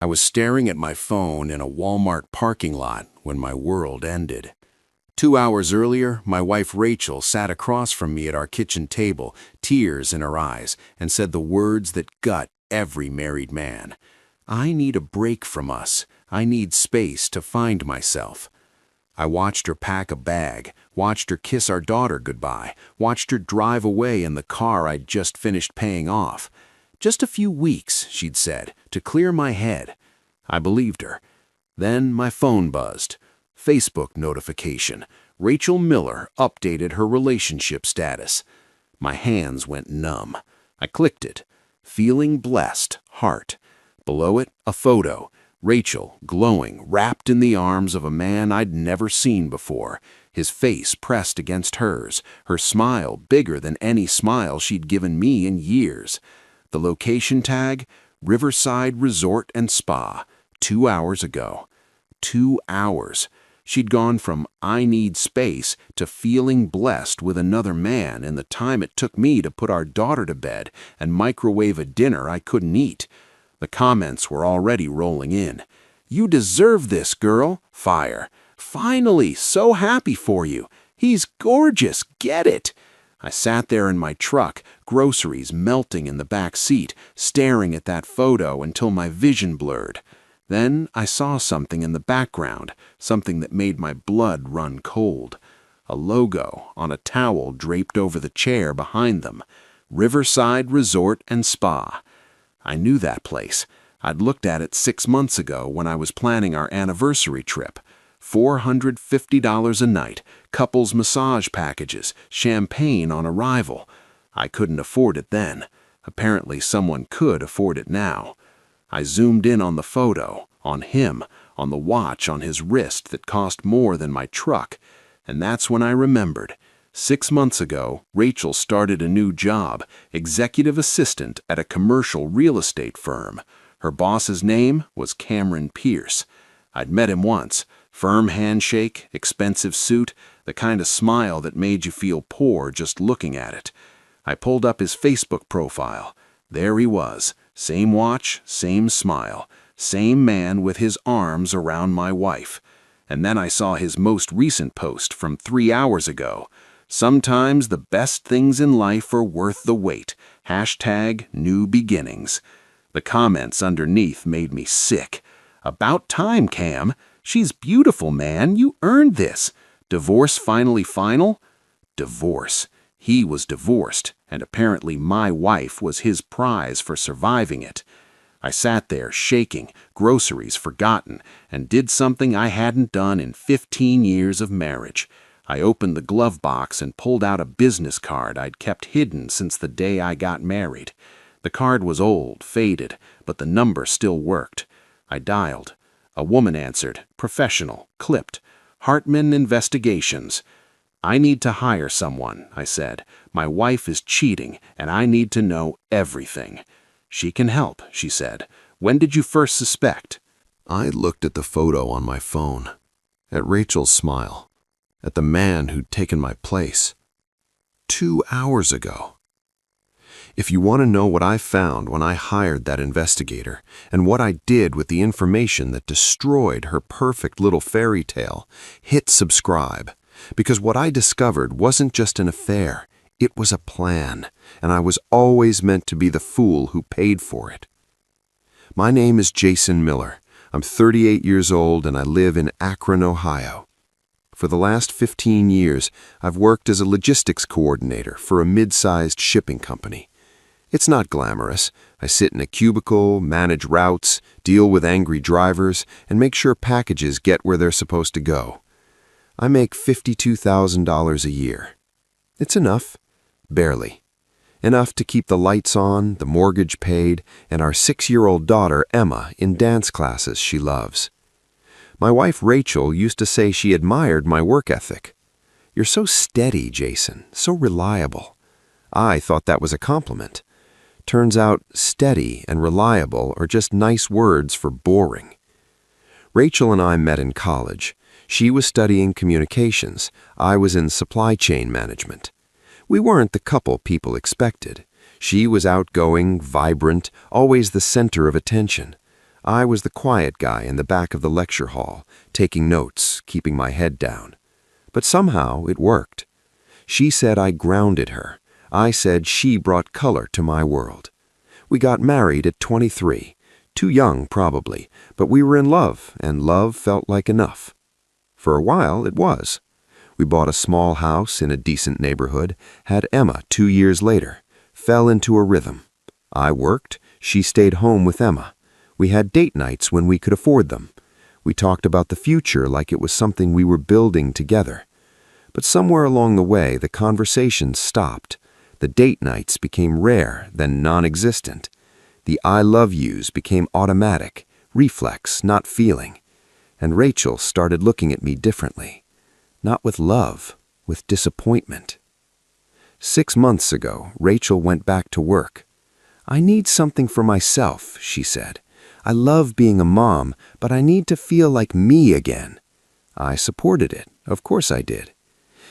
I was staring at my phone in a Walmart parking lot when my world ended. 2 hours earlier, my wife Rachel sat across from me at our kitchen table, tears in her eyes, and said the words that gut every married man. "I need a break from us. I need space to find myself." I watched her pack a bag, watched her kiss our daughter goodbye, watched her drive away in the car I'd just finished paying off. "Just a few weeks," she'd said, "to clear my head." I believed her. Then my phone buzzed. Facebook notification. Rachel Miller updated her relationship status. My hands went numb. I clicked it. Feeling blessed, heart. Below it, a photo. Rachel, glowing, wrapped in the arms of a man I'd never seen before, his face pressed against hers, her smile bigger than any smile she'd given me in years. The location tag, Riverside Resort and Spa, 2 hours ago. 2 hours. She'd gone from "I need space" to feeling blessed with another man in the time it took me to put our daughter to bed and microwave a dinner I couldn't eat. The comments were already rolling in. "You deserve this, girl." Fire. "Finally, so happy for you. He's gorgeous. Get it." I sat there in my truck, groceries melting in the back seat, staring at that photo until my vision blurred. Then I saw something in the background, something that made my blood run cold. A logo on a towel draped over the chair behind them. Riverside Resort and Spa. I knew that place. I'd looked at it 6 months ago when I was planning our anniversary trip. $450 a night, couples massage packages, champagne on arrival. I couldn't afford it then. Apparently someone could afford it now. I zoomed in on the photo, on him, on the watch on his wrist that cost more than my truck. And that's when I remembered. 6 months ago, Rachel started a new job, executive assistant at a commercial real estate firm. Her boss's name was Cameron Pierce. I'd met him once. Firm handshake, expensive suit, the kind of smile that made you feel poor just looking at it. I pulled up his Facebook profile. There he was, same watch, same smile, same man with his arms around my wife. And then I saw his most recent post from 3 hours ago. "Sometimes the best things in life are worth the wait. #new beginnings." The comments underneath made me sick. "About time, Cam. She's beautiful, man. You earned this. Divorce finally final?" Divorce. He was divorced, and apparently my wife was his prize for surviving it. I sat there shaking, groceries forgotten, and did something I hadn't done in 15 years of marriage. I opened the glove box and pulled out a business card I'd kept hidden since the day I got married. The card was old, faded, but the number still worked. I dialed. A woman answered, professional, clipped. "Hartman Investigations." "I need to hire someone," I said. "My wife is cheating, and I need to know everything." "She can help," she said. "When did you first suspect?" I looked at the photo on my phone, at Rachel's smile, at the man who'd taken my place. 2 hours ago. If you want to know what I found when I hired that investigator, and what I did with the information that destroyed her perfect little fairy tale, hit subscribe. Because what I discovered wasn't just an affair, it was a plan, and I was always meant to be the fool who paid for it. My name is Jason Miller. I'm 38 years old and I live in Akron, Ohio. For the last 15 years, I've worked as a logistics coordinator for a mid-sized shipping company. It's not glamorous. I sit in a cubicle, manage routes, deal with angry drivers, and make sure packages get where they're supposed to go. I make $52,000 a year. It's enough. Barely. Enough to keep the lights on, the mortgage paid, and our 6-year-old daughter, Emma, in dance classes she loves. My wife, Rachel, used to say she admired my work ethic. "You're so steady, Jason, so reliable." I thought that was a compliment. Turns out, steady and reliable are just nice words for boring. Rachel and I met in college. She was studying communications. I was in supply chain management. We weren't the couple people expected. She was outgoing, vibrant, always the center of attention. I was the quiet guy in the back of the lecture hall, taking notes, keeping my head down. But somehow it worked. She said I grounded her. I said she brought color to my world. We got married at 23. Too young, probably, but we were in love, and love felt like enough. For a while, it was. We bought a small house in a decent neighborhood, had Emma 2 years later, fell into a rhythm. I worked, she stayed home with Emma. We had date nights when we could afford them. We talked about the future like it was something we were building together. But somewhere along the way, the conversations stopped. The date nights became rare, then non-existent. The I love yous became automatic, reflex, not feeling. And Rachel started looking at me differently. Not with love, with disappointment. 6 months ago, Rachel went back to work. I need something for myself, she said. I love being a mom, but I need to feel like me again. I supported it. Of course I did.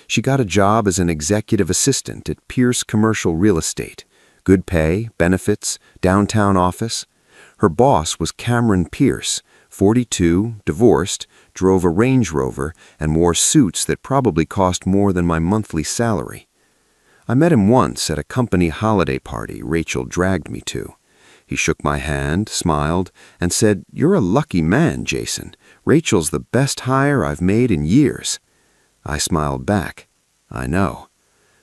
She got a job as an executive assistant at Pierce Commercial Real Estate. Good pay, benefits, downtown office. Her boss was Cameron Pierce, 42, divorced, drove a Range Rover, and wore suits that probably cost more than my monthly salary. I met him once at a company holiday party Rachel dragged me to. He shook my hand, smiled, and said, "You're a lucky man, Jason. Rachel's the best hire I've made in years." I smiled back. I know.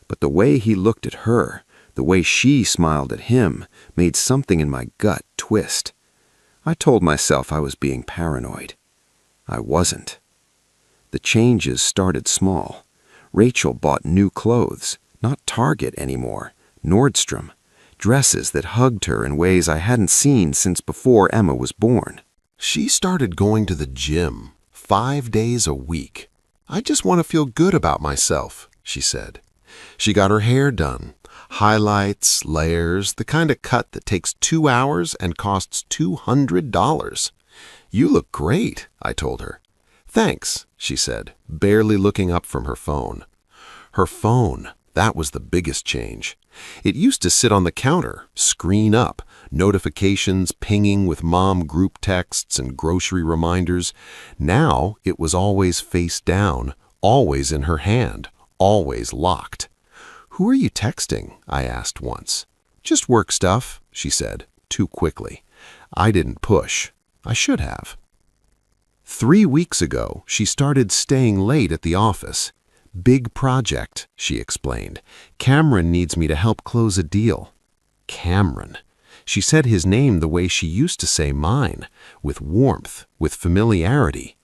But the way he looked at her, the way she smiled at him, made something in my gut twist. I told myself I was being paranoid. I wasn't. The changes started small. Rachel bought new clothes, not Target anymore, Nordstrom, dresses that hugged her in ways I hadn't seen since before Emma was born. She started going to the gym 5 days a week. "I just want to feel good about myself," she said. She got her hair done. Highlights, layers, the kind of cut that takes 2 hours and costs $200. "You look great," I told her. "Thanks," she said, barely looking up from her phone. Her phone, that was the biggest change. It used to sit on the counter, screen up, notifications pinging with mom group texts and grocery reminders. Now it was always face down, always in her hand, always locked. "Who are you texting?" I asked once. "Just work stuff," she said, too quickly. I didn't push. I should have. 3 weeks ago, she started staying late at the office. "Big project," she explained. "Cameron needs me to help close a deal." Cameron. She said his name the way she used to say mine, with warmth, with familiarity.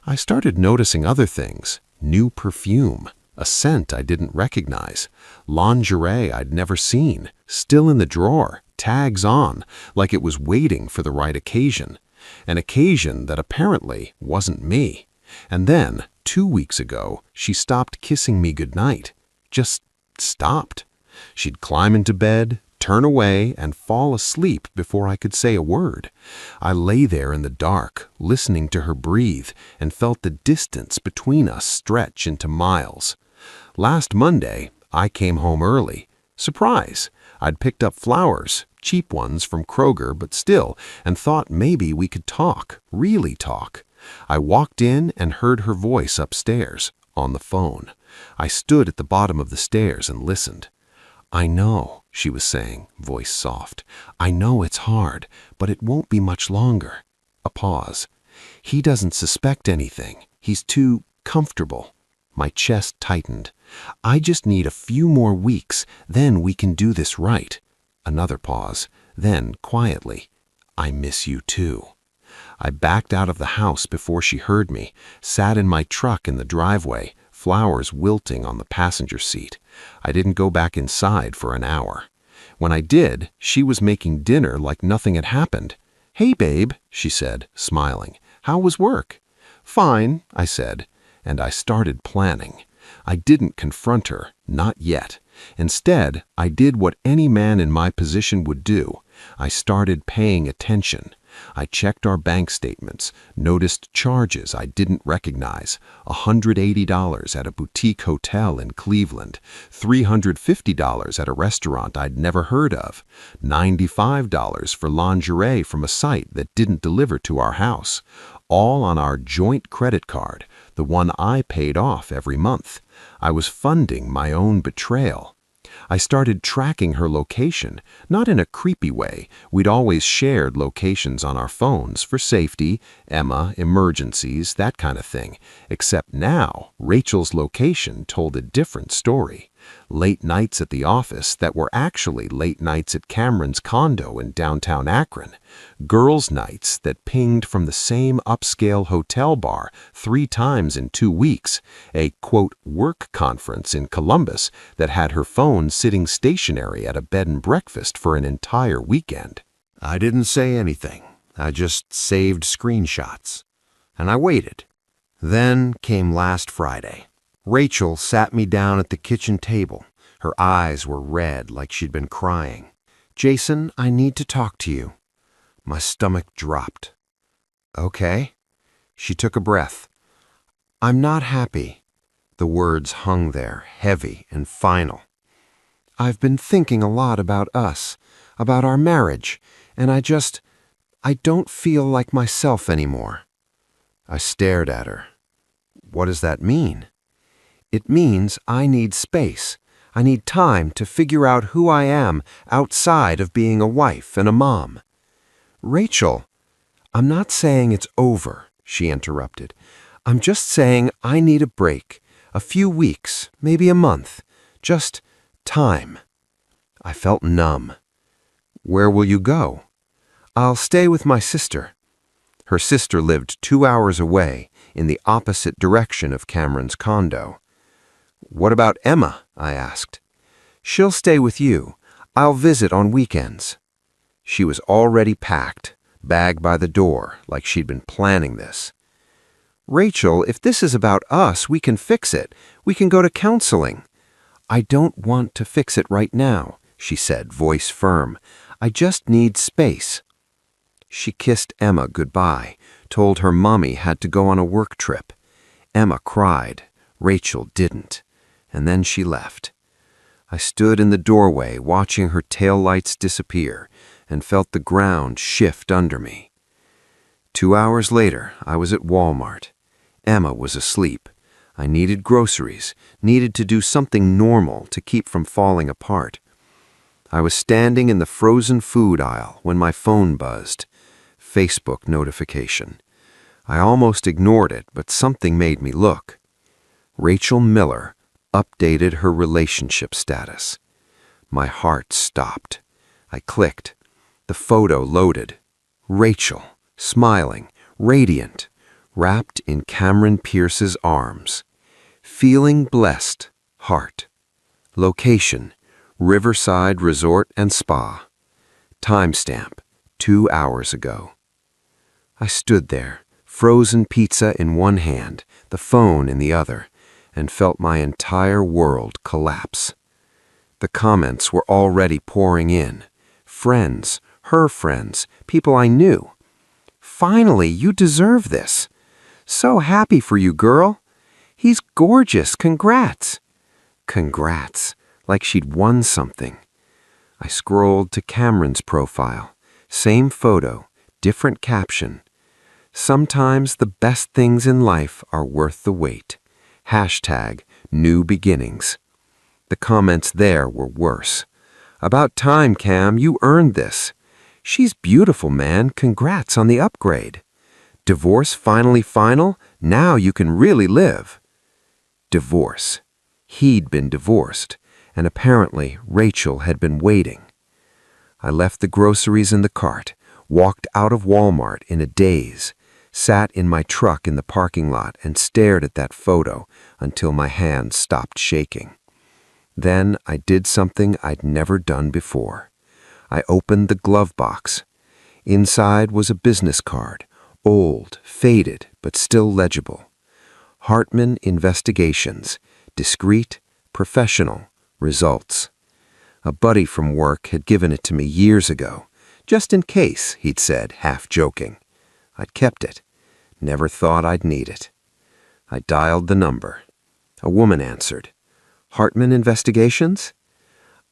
I started noticing other things. New perfume, a scent I didn't recognize, lingerie I'd never seen, still in the drawer, tags on, like it was waiting for the right occasion. An occasion that apparently wasn't me. And then, 2 weeks ago, she stopped kissing me goodnight. Just stopped. She'd climb into bed, turn away, and fall asleep before I could say a word. I lay there in the dark, listening to her breathe, and felt the distance between us stretch into miles. Last Monday, I came home early. Surprise! I'd picked up flowers, cheap ones from Kroger, but still, and thought maybe we could talk, really talk. I walked in and heard her voice upstairs, on the phone. I stood at the bottom of the stairs and listened. "I know," she was saying, voice soft. "I know it's hard, but it won't be much longer." A pause. "He doesn't suspect anything. He's too comfortable." My chest tightened. "I just need a few more weeks, then we can do this right." Another pause. Then, quietly, "I miss you too." I backed out of the house before she heard me, sat in my truck in the driveway, flowers wilting on the passenger seat. I didn't go back inside for an hour. When I did, she was making dinner like nothing had happened. "Hey, babe," she said, smiling. "How was work?" "Fine," I said, and I started planning. I didn't confront her, not yet. Instead, I did what any man in my position would do. I started paying attention. I checked our bank statements, noticed charges I didn't recognize, $180 at a boutique hotel in Cleveland, $350 at a restaurant I'd never heard of, $95 for lingerie from a site that didn't deliver to our house, all on our joint credit card, the one I paid off every month. I was funding my own betrayal. I started tracking her location, not in a creepy way. We'd always shared locations on our phones for safety, Emma, emergencies, that kind of thing. Except now, Rachel's location told a different story. Late nights at the office that were actually late nights at Cameron's condo in downtown Akron. Girls' nights that pinged from the same upscale hotel bar 3 times in 2 weeks. A, quote, work conference in Columbus that had her phone sitting stationary at a bed and breakfast for an entire weekend. I didn't say anything. I just saved screenshots. And I waited. Then came last Friday. Rachel sat me down at the kitchen table. Her eyes were red like she'd been crying. "Jason, I need to talk to you." My stomach dropped. "Okay." She took a breath. "I'm not happy." The words hung there, heavy and final. "I've been thinking a lot about us, about our marriage, and I don't feel like myself anymore." I stared at her. "What does that mean?" "It means I need space. I need time to figure out who I am outside of being a wife and a mom." "Rachel, I'm not saying it's over," she interrupted. "I'm just saying I need a break, a few weeks, maybe a month, just time." I felt numb. "Where will you go?" "I'll stay with my sister." Her sister lived 2 hours away in the opposite direction of Cameron's condo. "What about Emma?" I asked. "She'll stay with you. I'll visit on weekends." She was already packed, bag by the door, like she'd been planning this. "Rachel, if this is about us, we can fix it. We can go to counseling." "I don't want to fix it right now," she said, voice firm. "I just need space." She kissed Emma goodbye, told her mommy had to go on a work trip. Emma cried. Rachel didn't. And then she left. I stood in the doorway watching her taillights disappear and felt the ground shift under me. 2 hours later, I was at Walmart. Emma was asleep. I needed groceries, needed to do something normal to keep from falling apart. I was standing in the frozen food aisle when my phone buzzed. Facebook notification. I almost ignored it, but something made me look. Rachel Miller updated her relationship status. My heart stopped. I clicked. The photo loaded. Rachel, smiling, radiant, wrapped in Cameron Pierce's arms. Feeling blessed, heart. Location, Riverside Resort and Spa. Timestamp, 2 hours ago. I stood there, frozen pizza in one hand, the phone in the other, and felt my entire world collapse. The comments were already pouring in. Friends, her friends, people I knew. "Finally, you deserve this. So happy for you, girl. He's gorgeous, congrats." Congrats, like she'd won something. I scrolled to Cameron's profile. Same photo, different caption. "Sometimes the best things in life are worth the wait." #new beginnings. The comments there were worse. "About time, Cam, you earned this." "She's beautiful, man, congrats on the upgrade." "Divorce finally final? Now you can really live." Divorce. He'd been divorced, and apparently Rachel had been waiting. I left the groceries in the cart, walked out of Walmart in a daze, sat in my truck in the parking lot and stared at that photo until my hands stopped shaking. Then I did something I'd never done before. I opened the glove box. Inside was a business card, old, faded, but still legible. Hartman Investigations, discreet, professional, results. A buddy from work had given it to me years ago, Just in case, he'd said, half joking. I'd kept it. Never thought I'd need it. I dialed the number. A woman answered. Hartman Investigations?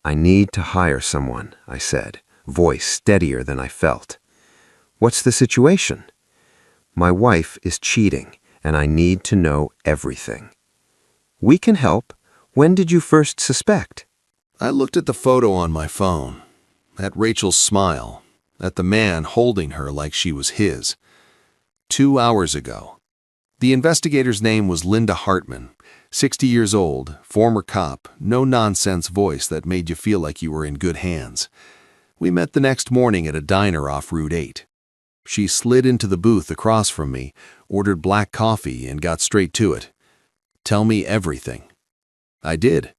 I need to hire someone, I said, voice steadier than I felt. What's the situation? My wife is cheating, and I need to know everything. We can help. When did you first suspect? I looked at the photo on my phone, at Rachel's smile, at the man holding her like she was his. 2 hours ago. The investigator's name was Linda Hartman, 60 years old, former cop, no-nonsense voice that made you feel like you were in good hands. We met the next morning at a diner off Route 8. She slid into the booth across from me, ordered black coffee, and got straight to it. Tell me everything. I did.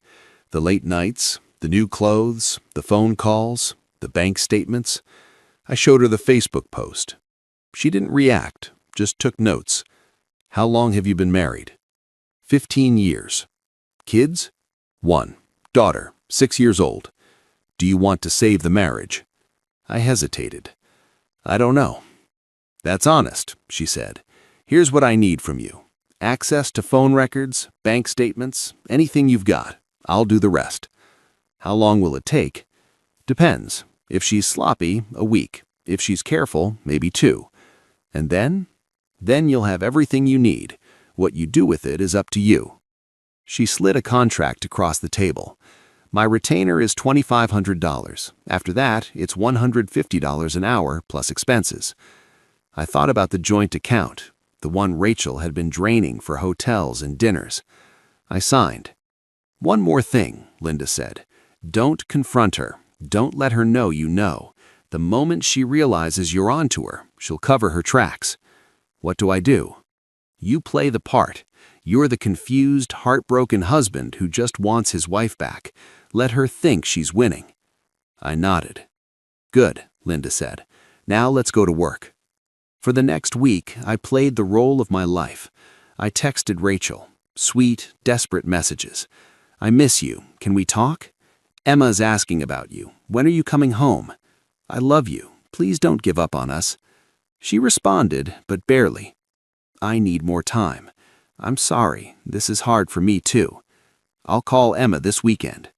The late nights, the new clothes, the phone calls, the bank statements. I showed her the Facebook post. She didn't react, just took notes. How long have you been married? 15 years. Kids? 1. Daughter, 6 years old. Do you want to save the marriage? I hesitated. I don't know. That's honest, she said. Here's what I need from you. Access to phone records, bank statements, anything you've got. I'll do the rest. How long will it take? Depends. If she's sloppy, a week. If she's careful, maybe 2. And then? Then you'll have everything you need. What you do with it is up to you. She slid a contract across the table. My retainer is $2,500. After that, it's $150 an hour plus expenses. I thought about the joint account, the one Rachel had been draining for hotels and dinners. I signed. One more thing, Linda said. Don't confront her. Don't let her know you know. The moment she realizes you're onto her, she'll cover her tracks. What do I do? You play the part. You're the confused, heartbroken husband who just wants his wife back. Let her think she's winning. I nodded. Good, Linda said. Now let's go to work. For the next week, I played the role of my life. I texted Rachel. Sweet, desperate messages. I miss you. Can we talk? Emma's asking about you. When are you coming home? I love you. Please don't give up on us. She responded, but barely. I need more time. I'm sorry. This is hard for me too. I'll call Emma this weekend.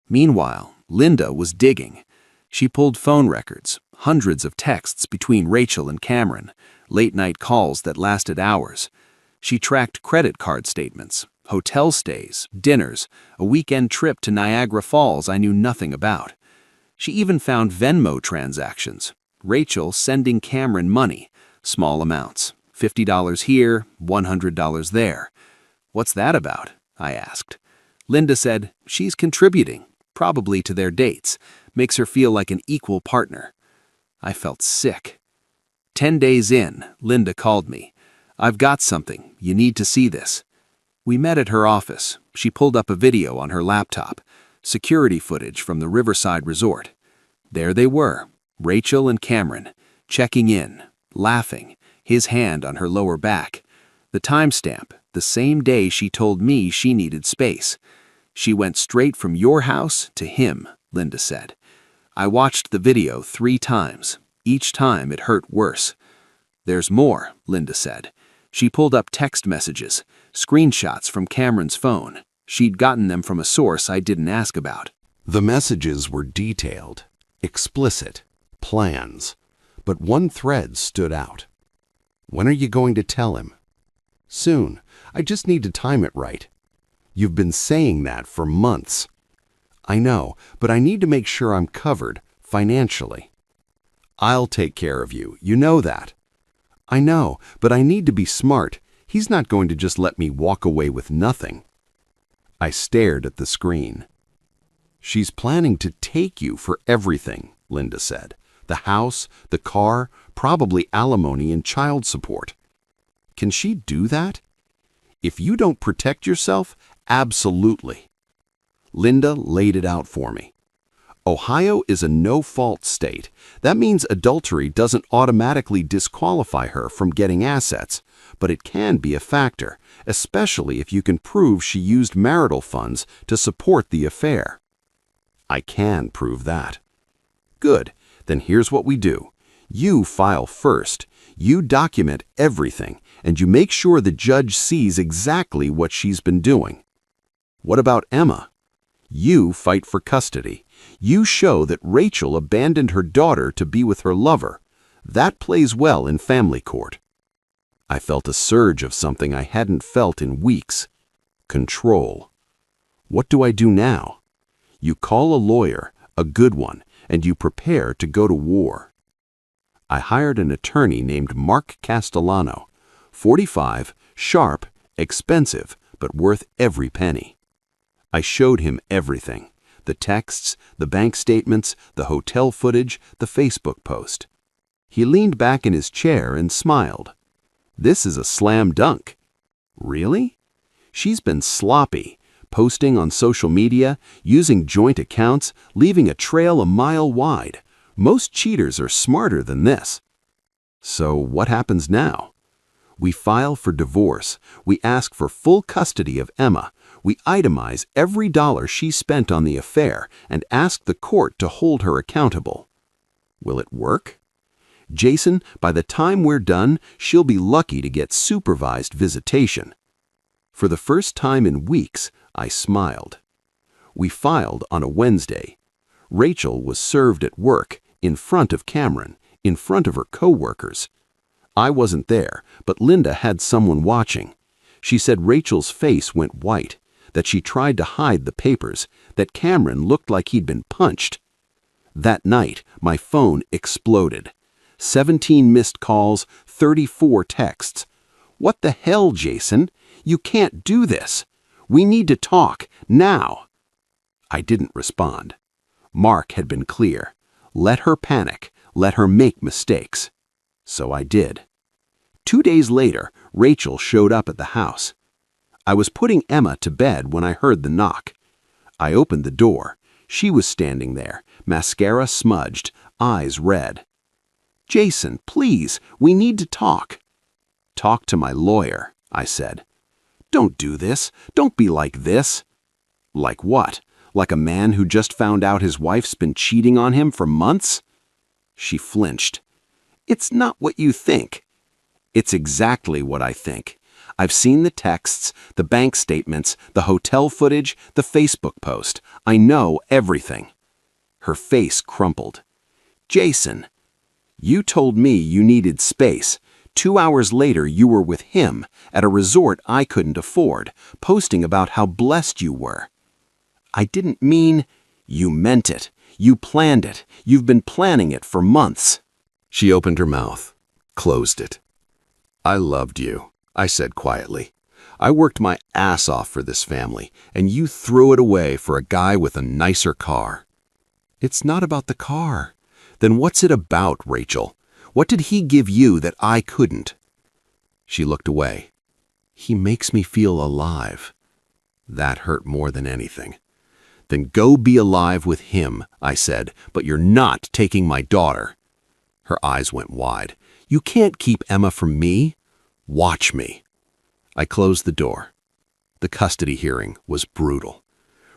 Meanwhile, Linda was digging. She pulled phone records, hundreds of texts between Rachel and Cameron, late-night calls that lasted hours. She tracked credit card statements, hotel stays, dinners, a weekend trip to Niagara Falls I knew nothing about. She even found Venmo transactions, Rachel sending Cameron money, small amounts, $50 here, $100 there. What's that about? I asked. Linda said, she's contributing, probably to their dates, makes her feel like an equal partner. I felt sick. 10 days in, Linda called me. I've got something. You need to see this. We met at her office. She pulled up a video on her laptop, security footage from the Riverside Resort. There they were, Rachel and Cameron, checking in, laughing, his hand on her lower back. The timestamp, the same day she told me she needed space. She went straight from your house to him, Linda said. I watched the video 3 times. Each time it hurt worse. There's more, Linda said. She pulled up text messages, screenshots from Cameron's phone. She'd gotten them from a source I didn't ask about. The messages were detailed, explicit, plans, but one thread stood out. When are you going to tell him? Soon. I just need to time it right. You've been saying that for months. I know, but I need to make sure I'm covered financially. I'll take care of you, you know that. I know, but I need to be smart. He's not going to just let me walk away with nothing. I stared at the screen. She's planning to take you for everything, Linda said. The house, the car, probably alimony and child support. Can she do that? If you don't protect yourself, absolutely. Linda laid it out for me. Ohio is a no-fault state. That means adultery doesn't automatically disqualify her from getting assets, but it can be a factor, especially if you can prove she used marital funds to support the affair. I can prove that. Good. Then here's what we do. You file first. You document everything, and you make sure the judge sees exactly what she's been doing. What about Emma? You fight for custody. You show that Rachel abandoned her daughter to be with her lover. That plays well in family court. I felt a surge of something I hadn't felt in weeks. Control. What do I do now? You call a lawyer, a good one, and you prepare to go to war. I hired an attorney named Mark Castellano, 45, sharp, expensive, but worth every penny. I showed him everything, the texts, the bank statements, the hotel footage, the Facebook post. He leaned back in his chair and smiled. This is a slam dunk. Really? She's been sloppy, posting on social media, using joint accounts, leaving a trail a mile wide. Most cheaters are smarter than this. So what happens now? We file for divorce. We ask for full custody of Emma. We itemize every dollar she spent on the affair and ask the court to hold her accountable. Will it work? Jason, by the time we're done, she'll be lucky to get supervised visitation. For the first time in weeks, I smiled. We filed on a Wednesday. Rachel was served at work, in front of Cameron, in front of her co-workers. I wasn't there, but Linda had someone watching. She said Rachel's face went white, that she tried to hide the papers, that Cameron looked like he'd been punched. That night, my phone exploded. 17 missed calls, 34 texts. What the hell, Jason? You can't do this. We need to talk, now. I didn't respond. Mark had been clear. Let her panic. Let her make mistakes. So I did. 2 days later, Rachel showed up at the house. I was putting Emma to bed when I heard the knock. I opened the door. She was standing there, mascara smudged, eyes red. Jason, please, we need to talk. Talk to my lawyer, I said. Don't do this. Don't be like this. Like what? Like a man who just found out his wife's been cheating on him for months? She flinched. It's not what you think. It's exactly what I think. I've seen the texts, the bank statements, the hotel footage, the Facebook post. I know everything. Her face crumpled. Jason, you told me you needed space. 2 hours later, you were with him at a resort I couldn't afford, posting about how blessed you were. I didn't mean... You meant it. You planned it. You've been planning it for months. She opened her mouth, closed it. I loved you, I said quietly. I worked my ass off for this family, and you threw it away for a guy with a nicer car. It's not about the car. Then what's it about, Rachel? What did he give you that I couldn't? She looked away. He makes me feel alive. That hurt more than anything. Then go be alive with him, I said, but you're not taking my daughter. Her eyes went wide. You can't keep Emma from me. Watch me. I closed the door. The custody hearing was brutal.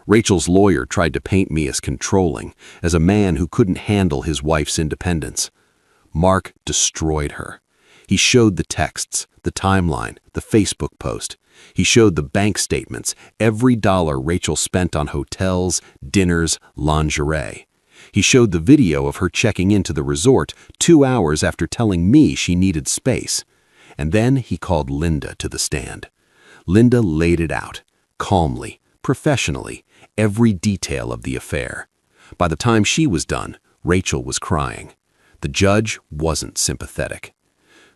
Rachel's lawyer tried to paint me as controlling, as a man who couldn't handle his wife's independence. Mark destroyed her. He showed the texts, the timeline, the Facebook post. He showed the bank statements, every dollar Rachel spent on hotels, dinners, lingerie. He showed the video of her checking into the resort 2 hours after telling me she needed space. And then he called Linda to the stand. Linda laid it out, calmly, professionally, every detail of the affair. By the time she was done, Rachel was crying. The judge wasn't sympathetic.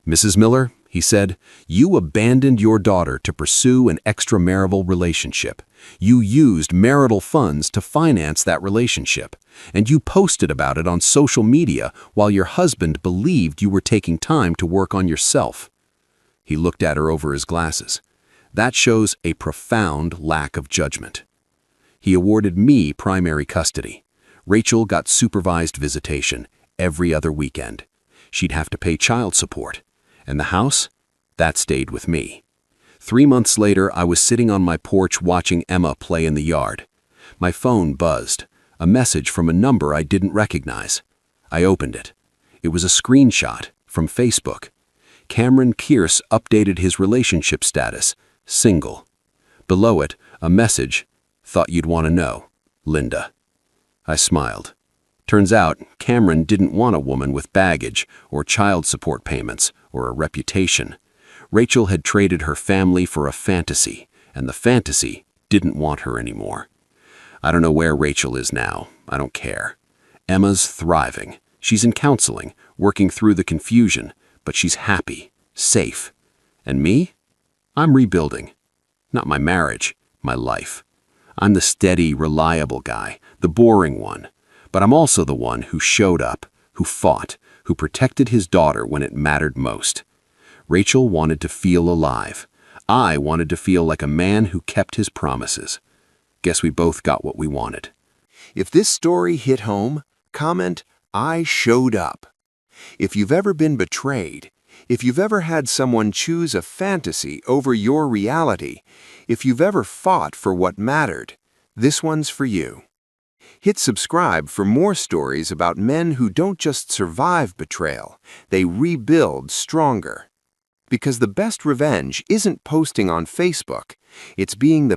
Mrs. Miller, he said, you abandoned your daughter to pursue an extramarital relationship. You used marital funds to finance that relationship, and you posted about it on social media while your husband believed you were taking time to work on yourself. He looked at her over his glasses. That shows a profound lack of judgment. He awarded me primary custody. Rachel got supervised visitation every other weekend. She'd have to pay child support. And the house? That stayed with me. 3 months later, I was sitting on my porch watching Emma play in the yard. My phone buzzed, a message from a number I didn't recognize. I opened it. It was a screenshot from Facebook. Cameron Pierce updated his relationship status, single. Below it, a message, "Thought you'd want to know, Linda." I smiled. Turns out, Cameron didn't want a woman with baggage or child support payments or a reputation. Rachel had traded her family for a fantasy, and the fantasy didn't want her anymore. I don't know where Rachel is now. I don't care. Emma's thriving. She's in counseling, working through the confusion, but she's happy, safe. And me? I'm rebuilding. Not my marriage, my life. I'm the steady, reliable guy, the boring one. But I'm also the one who showed up, who fought, who protected his daughter when it mattered most. Rachel wanted to feel alive. I wanted to feel like a man who kept his promises. Guess we both got what we wanted. If this story hit home, comment, "I showed up." If you've ever been betrayed, if you've ever had someone choose a fantasy over your reality, if you've ever fought for what mattered, this one's for you. Hit subscribe for more stories about men who don't just survive betrayal, they rebuild stronger. Because the best revenge isn't posting on Facebook, it's being the